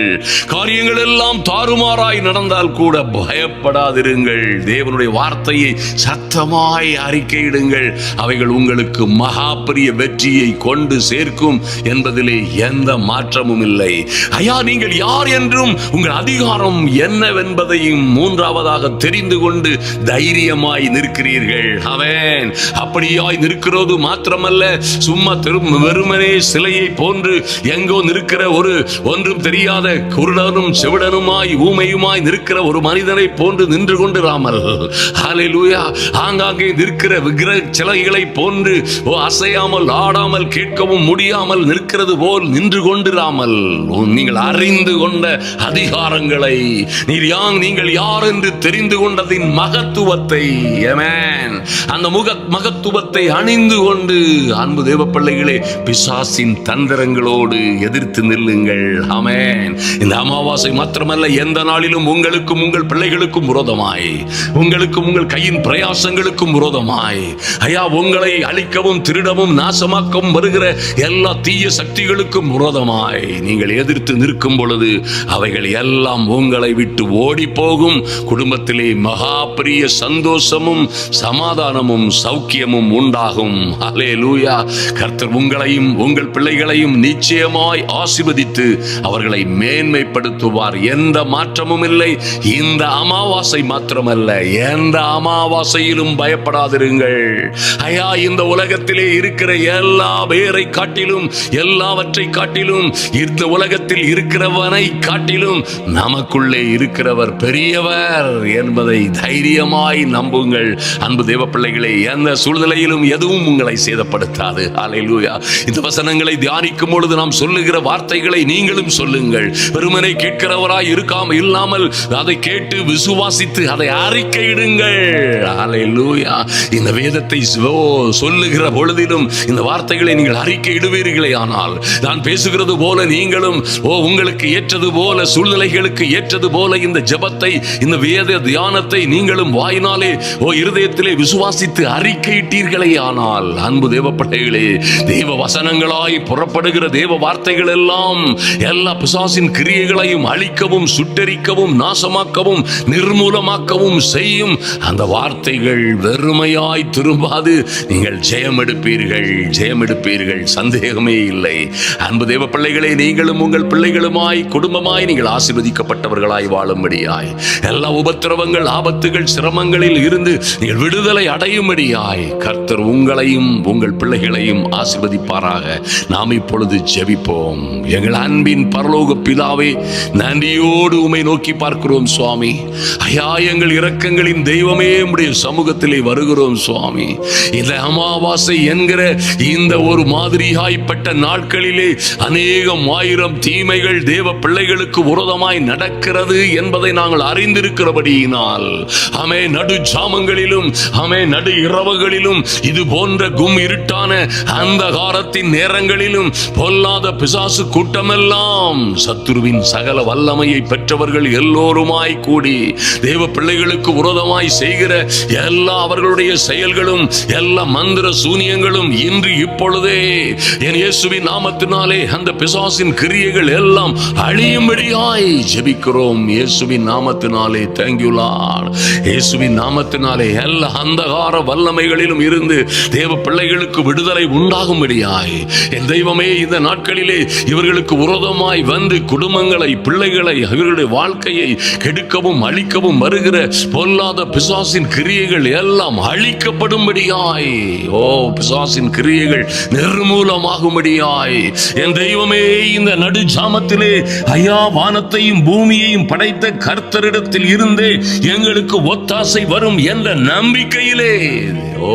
காரியங்கள் எல்லாம் தாறுமாறாய் நடந்தால் கூட பயப்படாதிருங்கள். தேவனுடைய வார்த்தையை சத்தமாய் அறிக்கையிடுங்கள். அவைகள் உங்களுக்கு மகா பெரிய வெற்றியை கொண்டு சேர்க்கும் என்பதிலே எந்த மாற்றமும் இல்லை. ஐயா, நீங்கள் யார் என்றும் உங்கள் அதிகாரம் என்னவென்பதையும் மூன்றாவதாக தெரிந்து கொண்டு தைரியமாய் நிற்கிறீர்கள். ஆமென். அப்படியாய் நிற்கிறது மாத்திரமல்ல, சும்மா வெறுமனே சிலையை போன்று எங்கோ நிற்கிற ஒன்றும் தெரியாத குருடனும் செவிடனுமாய் ஊமையுமாய் நிற்கிற ஒரு மனிதனை போன்று நின்று கொண்டிராமல், ஹல்லேலூயா, ஆங்காங்கே நிற்கிற விக்கிரக சிலைகளை போன்று அசையாமல் ஆடாமல் கேட்கவும் முடியாமல் நிற்கிறது போல் நின்று கொண்டிராமல், நீங்கள் அறிந்து கொண்ட அதிகாரங்களை, நீங்கள் யார் என்று தெரிந்து கொண்டதின் மகத்துவத்தை, அந்த மகத்துவத்தை அணிந்து கொண்டு அன்பு தேவ பிள்ளைகளே, பிசாசின் தந்திரங்களோடு எதிர்த்து நில்லுங்கள். ஆமென். இந்த அமாவாசை மாத்திரமல்ல, எந்த நாளிலும் உங்களுக்கும் உங்கள் பிள்ளைகளுக்கும் விரோதமாய், உங்களுக்கும் உங்கள் கையின் பிரயாசங்களுக்கும் விரோதமாய், ஐயா, உங்களை அழிக்கவும் திருடவும் நாசமாக்கவும் வருகிற எல்லா தீய சக்திகளுக்கும் விரோதமாய் நீங்கள் எதிர்த்து நிற்கும் பொழுது அவைகள் எல்லாம் உங்களை விட்டு ஓடி போகும். குடும்பத்திலே மகா பெரிய சந்தோஷமும் சமாதானமும் சௌக்கியமும் உண்டாகும். ஹல்லேலூயா. கர்த்தர் உங்களையும் உங்கள் பிள்ளைகளையும் நிச்சயமாய் ஆசீர்வதித்து அவர்களை மேன்மைப்படுத்துவார். எந்த மாற்றமும் இல்லை. இந்த அமாவாசை மாத்திரமல்ல, எந்த அமாவாசையிலும் பயப்படாதிருங்கள். ஐயா, இந்த உலகத்திலே இருக்கிற எல்லா பேரை காட்டிலும், எல்லாவற்றை காட்டிலும், இந்த உலகத்தில் இருக்கிறவனை காட்டிலும் நமக்குள்ளே இருக்கிறவர் பெரியவர் என்பதை தைரியமாய் நம்புங்கள். அன்பு தேவ பிள்ளைகளே, எந்த சூழ்நிலையிலும் எதுவும் உங்களை சேதப்படுத்தாது. ஹல்லேலூயா. இந்த வசனங்களை தியானிக்கும் பொழுது நாம் சொல்லுகிற வார்த்தைகளை நீங்களும் சொல்லுங்கள். வெறுமனை கேட்கிறவராய் இல்லாமல் அதை கேட்டு விசுவாசித்து அதை அறிக்கையிடுங்கள். ஹல்லேலூயா. இந்த வேதத்தை சொல்லுகிற பொழுதிலும் இந்த வார்த்தைகளை நீங்கள் அறிக்கையிடுவீர்களே ஆனால், நான் பேசுகிறது போல நீங்களும் உங்களுக்கு ஏற்றது போல, சூழ்நிலைகளுக்கு ஏற்றது போல இந்த ஜெபத்தை, இந்த வேத தியானத்தை நீங்களும் வாயினாலே இருதயத்திலே விசுவாசித்து அறிக்கையிட்டீர்களே ஆனால், அன்பு தேவ பிள்ளைகளே, தேவ வசனங்களாய் புறப்படுகிற தேவ வார்த்தைகள் எல்லாம் எல்லா பிசாசின் கிரியைகளையும் அழிக்கவும் சுட்டெரிக்கவும் நாசமாக்கவும் நிர்மூலமாக்கவும் செய்யும். அந்த வார்த்தைகள் வெறுமையாய் திரும்பாது. நீங்கள் ஜெயம் எடுப்பீர்கள், சந்தேகமே இல்லை. அன்பு தேவ பிள்ளைகளே, நீங்களும் உங்கள் பிள்ளைகளுமாய் குடும்பமாய் நீங்கள் ஆசீர்வதிக்கப்பட்டவர்களாய் வாழும்படியாய், எல்லா உபத்திரவங்கள் ஆபத்துகள் சிரமங்களில் இருந்து நீங்கள் விடுதலை அடையும்படியாய் கர்த்தர் உங்களையும் உங்கள் பிள்ளைகளையும் ஆசீர்வதிப்பாராக. நாம் இப்பொழுது ஜெபிப்போம். எங்கள் அன்பின் பரலோக பிதாவே, நன்றியோடு உம்மை நோக்கி பார்க்கிறோம் சுவாமி. ஐயா, எங்கள் இரக்கங்களின் தெய்வமே, உம்முடைய சமூகத்திலே வருகிறோம் சுவாமி. இந்த அமாவாசை என்கிற இந்த ஒரு மாதிரியாய்ப்பட்ட நாட்களிலே அநேகம் ஆயிரம் தீமைகள் தேவ பிள்ளைகளுக்கு விரோதமாய் நடக்கிறது என்பதை நாங்கள் அறிந்திருக்கிறபடியினால் ஆமே, நடு ஜாமங்களிலும் ஆமே, நடு இரவுகளிலும் இது போன்ற கும் இருட்டான அந்தகாரத்தின் நேரங்களிலும் பொல்லாத பிசாசு கூட்டமெல்லாம் சத்துருவின் சகல வல்லமையை பெற்றவர்கள் எல்லோருமாய் கூடி தேவ பிள்ளைகளுக்கு விரோதமாய் செய்கிற எல்லா அவர்களுடைய செயல்களும் எல்லா மந்திர சூனியங்களும் இன்று இப்பொழுதே என் இயேசுவின் நாமத்தினாலே அந்த பிசாசின் கிரியைகள் எல்லாம் அழியும்படியாய் ஜெபிக்கிறோம். இயேசுவின் நாமத்தினாலே thank you Lord. இயேசுவின் நாமத்தினாலே எல்லா அந்தகார வல்லமைகளிலும் இருந்து தேவ பிள்ளைகளுக்கு விடுதலை உண்டாகும்படியாய் என் தெய்வமே, இந்த நாட்களிலே இவர்களுக்கு விரோதமாய் வந்து குடும்பங்களை, பிள்ளைகளை, இவர்களுடைய வாழ்க்கையை கெடுக்கவும் அழிக்கவும் வருகிற பொல்லாத பிசாசின் கிரியைகள் எல்லாம் அழிக்கப்படும்படியாய், ஓ பிசாசின் கிரியைகள் நிர்மூலமாகும்படியாய் என் தெய்வமே, இந்த நடு ஜாமத்திலே ஐயா, வானத்தையும் பூமியையும் படைத்த கர்த்தரிடத்தில் இருந்தே எங்களுக்கு ஒத்தாசை வரும் என்ற நம்பிக்கையிலே, ஓ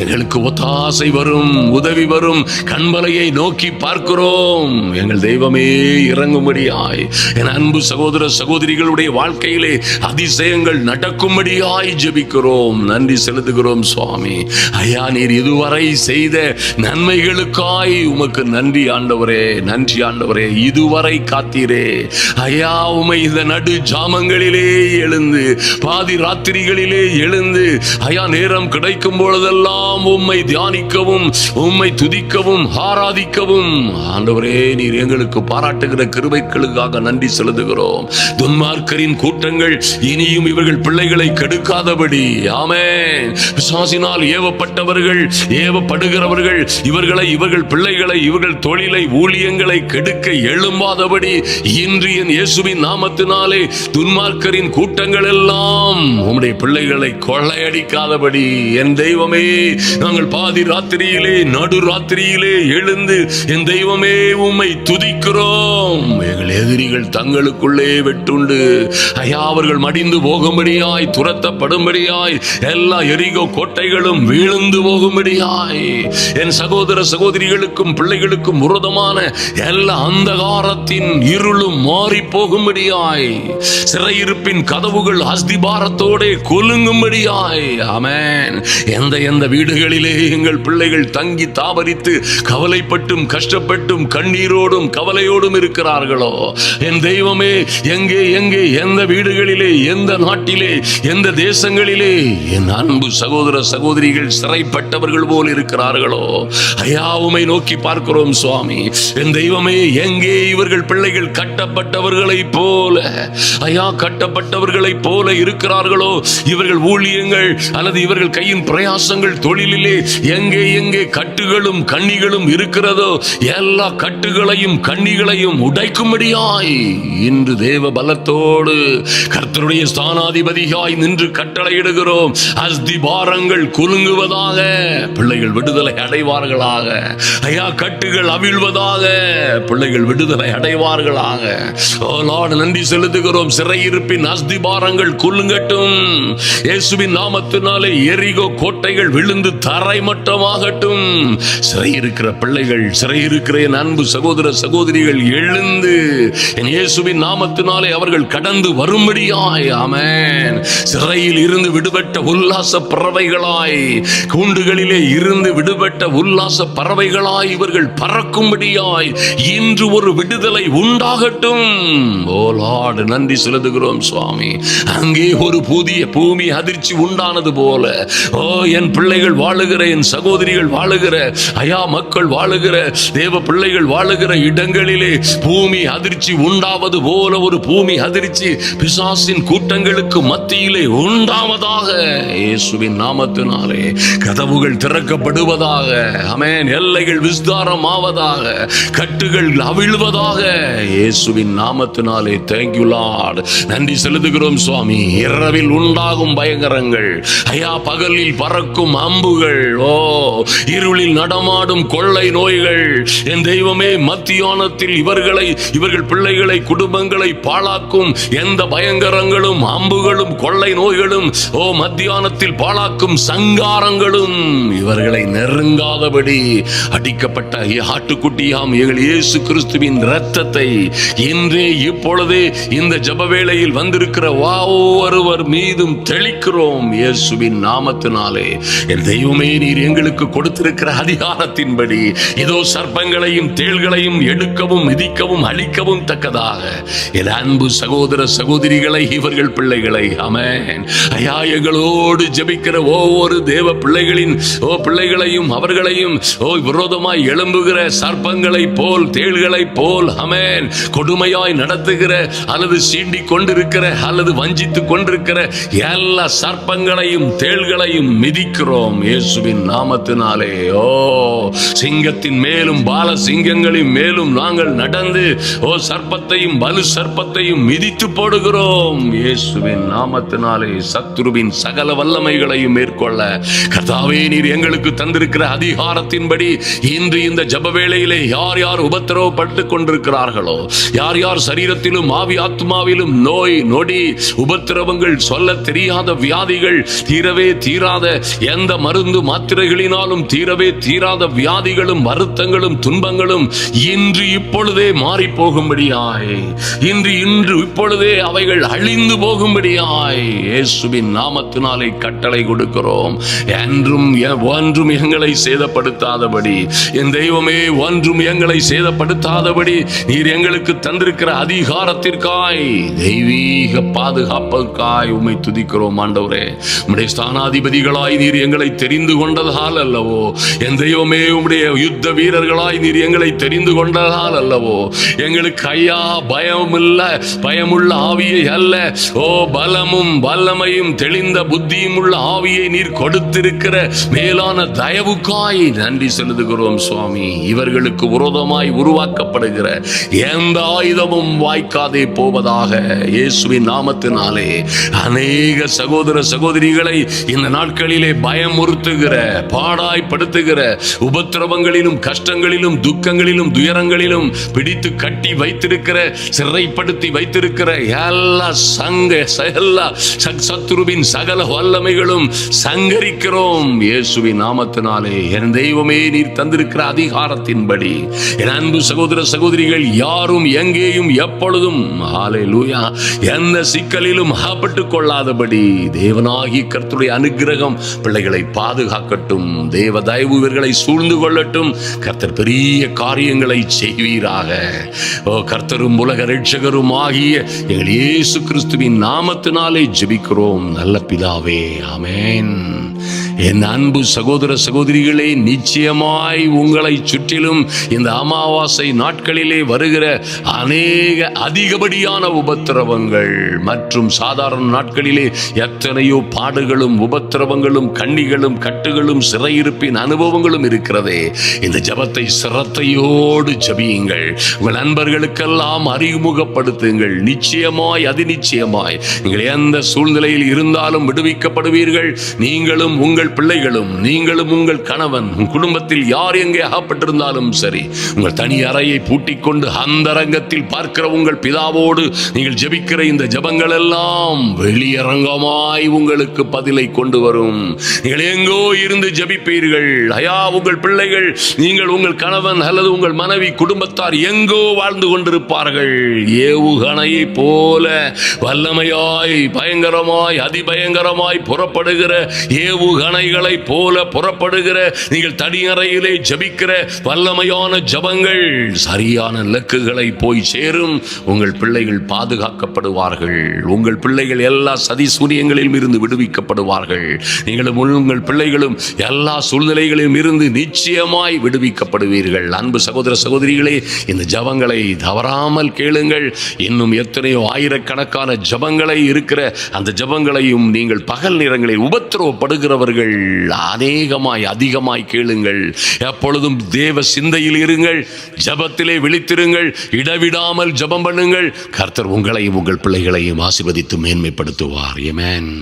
எங்களுக்கு ஒத்தாசை வரும், உதவி வரும், கண்மலையை நோக்கி பார்க்கிறோம். எங்கள் தெய்வமே இறங்கும்படியாய் என் அன்பு சகோதர சகோதரிகளுடைய வாழ்க்கையிலே அதிசயங்கள் நடக்கும்படியாய் ஜெபிக்கிறோம். நன்றி செலுத்துகிறோம் சுவாமி. ஐயா, நீர் இதுவரை செய்த நன்மைகளுக்காய் உமக்கு நன்றி ஆண்டவரே, நன்றி ஆண்டவரே. இதுவரை காத்தீரே ஐயா, உமை இந்த நடு ஜாமங்களிலே எழுந்து, பாதி ராத்திரிகளிலே எழுந்து ஐயா, நேரம் கிடைக்கும் பொழுதெல்லாம் உம்மை தியானிக்கவும், உம்மை துதிக்கவும், ஆராதிக்கவும் ஆண்டவரே நீர் எங்களுக்கு பாராட்டுகிற கிருபைகளுக்காக நன்றி செலுத்துகிறோம். துன்மார்க்கரின் கூட்டங்கள் இனியும் இவர்கள் பிள்ளைகளை கெடுக்காதபடி, ஆமென், பிசாசினால் ஏவப்பட்டவர்கள், ஏவப்படுகிறவர்கள் இவர்களை, இவர்கள் பிள்ளைகளை, இவர்கள் தொழிலை, ஊழியங்களை கெடுக்க எழும்பாதபடி இன்று என் இயேசுவின் நாமத்தினாலே துன்மார்க்கரின் கூட்டங்கள் எல்லாம் உம்முடைய பிள்ளைகளை கொள்ளையடிக்காதபடி என் தெய்வமே, நாங்கள் பாதி ராத்திரியிலே, நடு ராத்திரியிலே எழுந்து என் தெய்வமே உம்மை துதிக்கிறோம். எங்கள் எதிரிகள் தங்களுக்குள்ளே வெட்டுண்டு ஐயா, அவர்கள் மடிந்து போகும்படியாய், துரத்தப்படும்படியாய், எல்லா எரிகோ கோட்டைகளும் வீழ்ந்து போகும்படியாய் என் சகோதர சகோதரிகளுக்கும் பிள்ளைகளுக்கும் விரோதமான எல்லா அந்தகாரத்தின் இருளும் மாறி போகும்படியாய், சிறையிருப்பின் கதவுகள் அஸ்திபாரத்தோட குலுங்கும்படியாய், ஆமென். எந்த வீடுகளிலே எங்கள் பிள்ளைகள் தங்கி தாவரித்து கவலைப்பட்டும் கஷ்டப்பட்டும் கண்ணீரோடும் கவலையோடும் இருக்கிறார்களோ என் தெய்வமே, எங்கே எங்கே எந்த வீடுகளிலே, எந்த நாட்டிலே, எந்த தேசங்களிலே என் அன்பு சகோதர சகோதரிகள் சிறைப்பட்டவர்கள் போல் இருக்கிறார்களோ ஐயா, உம்மை நோக்கி பார்க்கிறோம் சுவாமி. என் தெய்வமே, எங்கே இவர்கள் பிள்ளைகள் கட்டப்பட்டவர்களை போல ஐயா, கட்டப்பட்டவர்களை போல இருக்கிறார்களோ, இவர்கள் ஊழியங்கள் அல்லது இவர்கள் கையின் பிரயாசங்கள், தொழிலிலே எங்கே எங்கே கட்டுகளும் கண்ணிகளும் இருக்கிறதோ எல்லா கட்டுகளையும் கண்ணிகளையும் உடைக்கும்படியாய் இன்று தேவ பலத்தோடு கர்த்தருடைய ஸ்தானாதிபதியாய் நின்று கட்டளையிடுகிறோம். அஸ்திபாரங்கள் குலுங்குவதாக, பிள்ளைகள் விடுதலை அடைவார்களாக. ஐயா, கட்டுகள் அவிழ்வதாக, பிள்ளைகள் விடுதலை அடைவார்களாக. ஓ லார்ட், நன்றி செலுத்துகிறோம். சிறையிருப்பின் அஸ்திபாரங்கள் குலுங்கட்டும். இயேசுவின் நாமத்தினாலே எரிகோ கோட்டைகள் விழுந்து தரைமட்டமாகட்டும். சிறையிருக்கிற பிள்ளைகள், சிறையிருக்கிற என் அன்பு சகோதர சகோதரிகள் எழுந்து என் இயேசுவின் நாமத்தினாலே அவர்கள் கடந்து வரும்படியாய், ஆமென். சிறையில் இருந்து விடுபட்ட உல்லாச பறவைகளாய், கூண்டுகளிலே இருந்து விடுபட்ட உல்லாச பறவைகளாய் இவர்கள் பறக்கும்படியாய் இன்று ஒரு விடுதலை உண்டாகட்டும். ஓ லார்ட், நன்றி செலுத்துகிறோம் சுவாமி. அங்கே ஒரு புதிய பூமி அதிர்ச்சி உண்டானது போல, ஓ என் பிள்ளைகள் வாழுகிற, என் சகோதரிகள் வாழுகிற ஐயா, மக்கள் வாழுகிற, தேவ பிள்ளைகள் வாழுகிற இடங்களிலே பூமி அதிர்ச்சி உண்டாவது போல ஒரு பூமி அதிர்ச்சி பிசாசின் கூட்டங்களுக்கு மத்தியிலே உண்டாவதாக. இயேசுவின் நாமத்தினாலே கதவுகள் திறக்கப்படுவதாக, ஆமென். எல்லைகள் விஸ்தாரம் ஆவதாக, கட்டுகள் அவிழ்வதாக. இயேசுவின் நாமத்தினாலே thank you Lord. நன்றி செலுத்துகிறோம் சுவாமி. இரவில் உண்டாகும் பயங்கரங்கள், ஐயா பகலில் பறக்கும் அம்புகள், இருளில் நடமாடும் கொள்ளை நோய்கள், என் தெய்வமே மத்தியானத்தில் இவர்கள் பிள்ளைகளை குடும்பங்களை பாழாக்கும் எந்த பயங்கரங்களும் அம்புகளும் கொள்ளை நோய்களும் மத்தியானத்தில் பாழாக்கும் சங்காரங்களும் இவர்களை நெருங்காதபடி அடிக்கப்பட்ட ஆட்டுக்குட்டியாம் எங்கள் இயேசு கிறிஸ்துவின் இரத்தத்தை இன்றே இப்பொழுதே இந்த ஜெப வேளையில் வந்திருக்கிற ஒருவர் மீதும் தெளிக்கிறோம் இயேசுவின் நாமத்தினாலே. என் தெய்வமே, நீர் எங்களுக்கு கொடுத்திருக்கிற அதிகாரத்தின்படி இதோ சர்ப்பங்களையும் தேள்களையும் எடுக்கவும் மிதிக்கவும் அழிக்கவும் தக்கதாக என் அன்பு சகோதர சகோதரிகளை, இவர்கள் பிள்ளைகளை, ஆமென் ஐயா, எங்களோடு ஜெபிக்கிற ஒவ்வொரு தேவ பிள்ளைகளையும் அவர்களையும் விரோதமாய் எழும்புகிற சர்ப்பங்களை போல் தேள்களை போல், ஆமென், கொடுமையாய் நடத்துகிற அல்லது சீண்டி கொண்டிருக்கிற அல்லது வஞ்சித்துக் கொண்டிருக்கிற எல்லா சர்ப்பங்களையும் தேள்களையும் மிதிக்கிறோம் இயேசுவின் நாமத்தினாலே. சிங்கத்தின் மேலும் பால சிங்கங்களின் மேலும் நாங்கள் நடந்து சர்ப்பத்தையும் வலு சர்ப்பத்தையும் மிதித்து போடுகிறோம் இயேசுவின் நாமத்தினாலே. சத்துருவின் சகல வல்லமைகளையும் மேற்கொள்ள கர்த்தாவே நீர் எங்களுக்கு தந்திருக்கிற அதிகாரத்தின்படி இன்று இந்த ஜெப வேளையிலே யார் யார் உபத்திரவப்பட்டுக் கொண்டிருக்கிறார்களோ, யார் யார் சரீரத்திலும் ஆவி ஆத்மாவிலும் நோய் நொடி உபத்திரவங்கள், சொல்ல தெரியாத வியாதிகள், தீரவே தீராத எந்த மருந்து மாத்திரைகளினாலும் தீரவே தீராத வியாதிகளும் வருத்தங்களும் துன்பங்களும் இன்று இப்பொழுதே மாறி போகும்படியாய், இன்று இப்பொழுதே அவைகள் அழிந்து போகும்படியாய் இயேசுவின் நாமத்தினாலே கட்டளை கொடுக்கிறோம். என்றும் ஒன்றும் எங்களை சேதப்படுத்தாதபடி, என் தெய்வமே, ஒன்றும் எங்களை சேதப்படுத்தாதபடி நீர் எங்களுக்கு தந்திருக்கிற அதிகாரத்திற்காய், தெய்வீக பாதுகாப்புக்காய் உம்மை துதிக்கிறோம் ஆண்டவரே. உம்முடைய ஸ்தானாதிபதிகளாய் நீர் எங்களை தெரிந்து கொண்டதால் அல்லவோ, என் தெய்வமே, உம்முடைய யுத்த வீரர்களாய் நீர் எங்களை தெரிந்து கொண்டதால் அல்லவோ எங்களுக்கு ஐயா பயமுள்ள ஆவியை அல்ல, பலமும் வல்லமையும் தெளிந்த புத்தியும் உள்ள ஆவியை நீர் கொடுத்திருக்கிற மேலான தயவுக்காய் நன்றி செலுத்துகிறோம் சுவாமி. இவர்களுக்கு விரோதமாய் உருவாக்கப்படுகிற எந்த ஆயுதமும் வாய்க்காதே போவதாக இயேசுவின் நாமத்தினாலே. அநேக சகோதர சகோதரிகளை இந்த நாட்களிலே பயமுறுத்துகிற, பாடாய்படுத்துகிற உபத்திரவங்களிலும் கஷ்டங்களிலும் துக்கங்களிலும் துயரங்களிலும் பிடித்து கட்டி வைத்திருக்கிற, சிறைப்படுத்தி வைத்திருக்கிற எல்லா சத்துருவின் சகல வல்லமைகளும் சங்கரிக்கிறோம் இயேசுவின் நாமத்தினாலே. என் தெய்வமே, நீர் தந்திருக்கிற அதிகாரத்தின்படி என் அன்பு சகோதர சகோதரிகள் யாரும் எங்கேயும் எப்பொழுதும் ஹல்லேலூயா எந்த சிக்கலிலும் அகப்பட்டுக் கொள்ளாதபடி தேவனாகி கர்த்தருடைய அனுக்கிரகம் பிள்ளைகளை பாதுகாக்கட்டும். தேவ தயவு இவர்களை சூழ்ந்து கொள்ளட்டும். கர்த்தர் பெரிய காரியங்களை செய்வீராக. கர்த்தரும் உலக இரட்சகரும் ஆகிய எங்கள் இயேசு கிறிஸ்துவின் நாமத்தினாலே ஜெபிக்கிறோம் நல்ல பிதாவே, ஆமென். என் அன்பு சகோதர சகோதரிகளே, நிச்சயமாய் உங்களை சுற்றிலும் இந்த அமாவாசை நாட்களிலே வருகிற அதிகப்படியான உபத்திரவங்கள் மற்றும் சாதாரண நாட்களிலே எத்தனையோ பாடுகளும் உபத்திரவங்களும் கண்ணிகளும் கட்டுகளும் சிறையிருப்பின் அனுபவங்களும் இருக்கிறதே. இந்த ஜெபத்தை சிரத்தையோடு ஜெபியுங்கள். உங்கள் நண்பர்களுக்கெல்லாம் அறிமுகப்படுத்துங்கள். நிச்சயமாய் நிச்சயமாய் நீங்கள் எந்த சூழ்நிலையில் இருந்தாலும் விடுவிக்கப்படுவீர்கள். நீங்களும் உங்கள் பிள்ளைகளும், நீங்களும் உங்கள் கணவன், குடும்பத்தில் யார் எங்கே அகப்பட்டிருந்தாலும் சரி, உங்கள் தனி அறையை பூட்டிக் கொண்டு அந்தரங்கத்தில் பார்க்கிற உங்கள் பிதாவோடு நீங்கள் ஜெபிக்கிற இந்த ஜெபங்கள் எல்லாம் வெளியரங்கமாய் உங்களுக்கு பதிலை கொண்டு வரும். நீங்கள் எங்கோ இருந்து ஜெபிப்பீர்கள். ஐயா, உங்கள் பிள்ளைகள், நீங்கள் உங்கள் கணவன் அல்லது உங்கள் மனைவி குடும்பத்தார் எங்கோ வாழ்ந்து கொண்டிருப்பார்கள். ஏவுகணையை போல வல்லமையாய் பயங்கரமாய் அதிபயங்கரமாய் புறப்படுகிற ஏவுகணைகளை போல புறப்படுகிற நீங்கள் தனியறையிலே ஜெபிக்கிற வல்லமையான ஜெபங்கள் சரியான இலக்குகளை போய் சேரும். உங்கள் பிள்ளைகள் பாதுகாக்கப்படுவார்கள். உங்கள் பிள்ளைகள் எல்லா சதி சூரியங்களிலும் இருந்து விடுவிக்கப்படுவார்கள். நீங்களும் உங்கள் பிள்ளைகளும் எல்லா சூழ்நிலைகளிலும் இருந்து நிச்சயமாய் விடுவிக்கப்படுவீர்கள். அன்பு சகோதர சகோதரிகளே, இந்த ஜெபங்களை தவறாமல் கேளுங்கள். இன்னும் எத்தனையோ ஆயிரக்கணக்கான ஜெபங்களை இருக்கிற அந்த ஜெபங்களையும் நீங்கள் பகல் நேரங்களில் உபத்திரவப்படுகிறவர்கள் அதிகமாய் கேளுங்கள். எப்பொழுதும் தேவ சிந்தையில் இருங்கள். ஜெபத்திலே விழித்திருங்கள். இடவிடாமல் ஜெபம் பண்ணுங்கள். கர்த்தர் உங்களையும் உங்கள் பிள்ளைகளையும் ஆசீர்வதித்து மேன்மைப்படுத்துவார். ஆமென்.